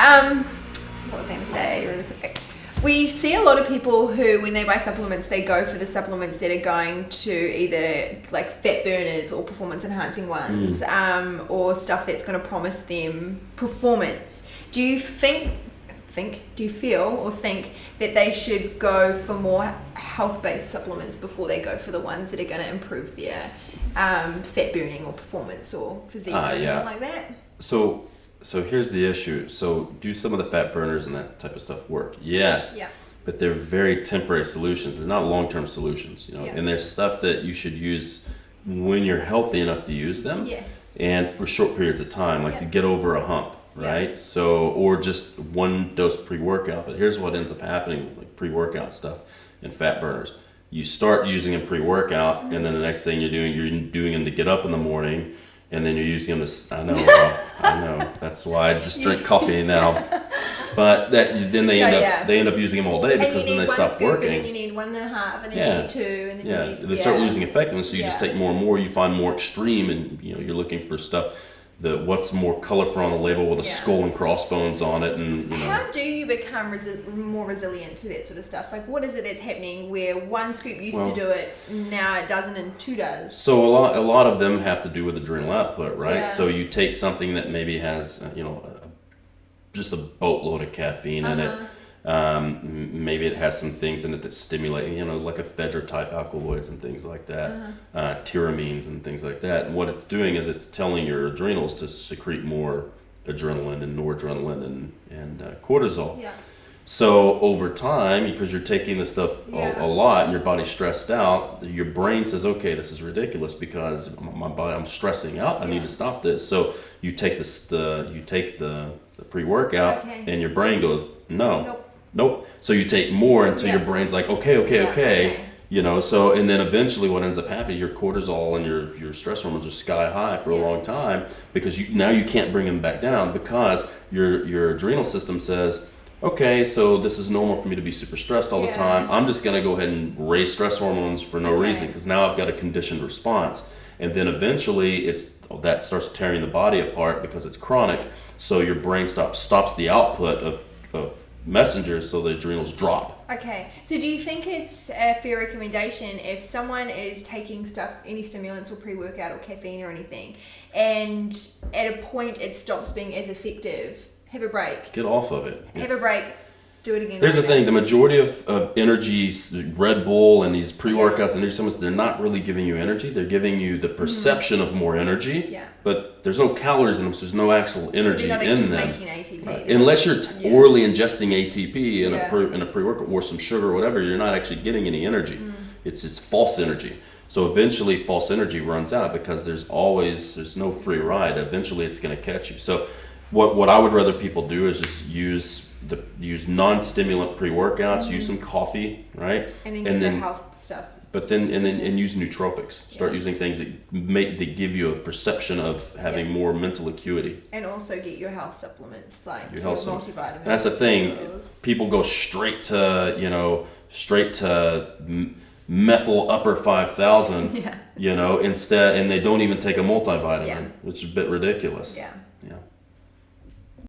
What was I going to say? Really quick? We see a lot of people who, when they buy supplements, they go for the supplements that are going to either like fat burners or performance enhancing ones, or stuff that's going to promise them performance. Do you do you feel or think that they should go for more health-based supplements before they go for the ones that are going to improve their fat burning or performance or physique or anything like that? So here's the issue. So do some of the fat burners and that type of stuff work? Yes. Yeah. But they're very temporary solutions. They're not long-term solutions, you know. Yeah. And there's stuff that you should use when you're healthy enough to use them. Yes. And for short periods of time, like to get over a hump, right? So, or just one dose pre-workout. But here's what ends up happening with like pre-workout stuff and fat burners. You start using them pre-workout, and then the next thing you're doing them to get up in the morning, and then you're using them to, I know, that's why I just drink coffee now. But then they end up using them all day because then they stop working. And then you need 1.5, and then you need 2, and then you need... They start losing effectiveness, so you just take more and more, you find more extreme, and you know, you're looking for stuff what's more colorful on the label with a skull and crossbones on it, and you know. How do you become more resilient to that sort of stuff? Like, what is it that's happening where one scoop used to do it, now it doesn't, and 2 does? So a lot of them have to do with adrenal output, right? Yeah. So you take something that maybe has just a boatload of caffeine in it. Maybe it has some things in it that stimulate, like ephedra type alkaloids and things like that, tyramines and things like that. And what it's doing is it's telling your adrenals to secrete more adrenaline and noradrenaline and cortisol. Yeah. So over time, because you're taking this stuff a lot and your body's stressed out, your brain says, okay, this is ridiculous because my body, I'm stressing out. I need to stop this. So you take the pre-workout and your brain goes, Nope. So you take more until your brain's like, okay. So, and then eventually what ends up happening, your cortisol and your stress hormones are sky high for a long time because now you can't bring them back down because your adrenal system says, okay, so this is normal for me to be super stressed all the time. I'm just going to go ahead and raise stress hormones for no reason because now I've got a conditioned response. And then eventually that starts tearing the body apart because it's chronic. So your brain stops the output of messengers, so the adrenals drop. Okay, so do you think it's a fair recommendation if someone is taking stuff, any stimulants or pre-workout or caffeine or anything, and at a point it stops being as effective, have a break? Get off of it. Have a break. Do it again. Here's the thing, the majority of energy, Red Bull and these pre-workouts and energy supplements, they're not really giving you energy. They're giving you the perception of more energy, but there's no calories in them, so there's no actual energy in them. Making ATP. Right. Unless you're orally ingesting ATP in a pre-workout or some sugar or whatever, you're not actually getting any energy. It's just false energy. So eventually false energy runs out because there's no free ride. Eventually it's going to catch you. So what I would rather people do is just use non-stimulant pre-workouts, use some coffee, right? And then the health stuff. But then use nootropics. Start using things that give you a perception of having more mental acuity. And also get your health supplements, like your multivitamins. And that's the thing. People go straight to methyl upper 5,000, instead, and they don't even take a multivitamin, which is a bit ridiculous. Yeah.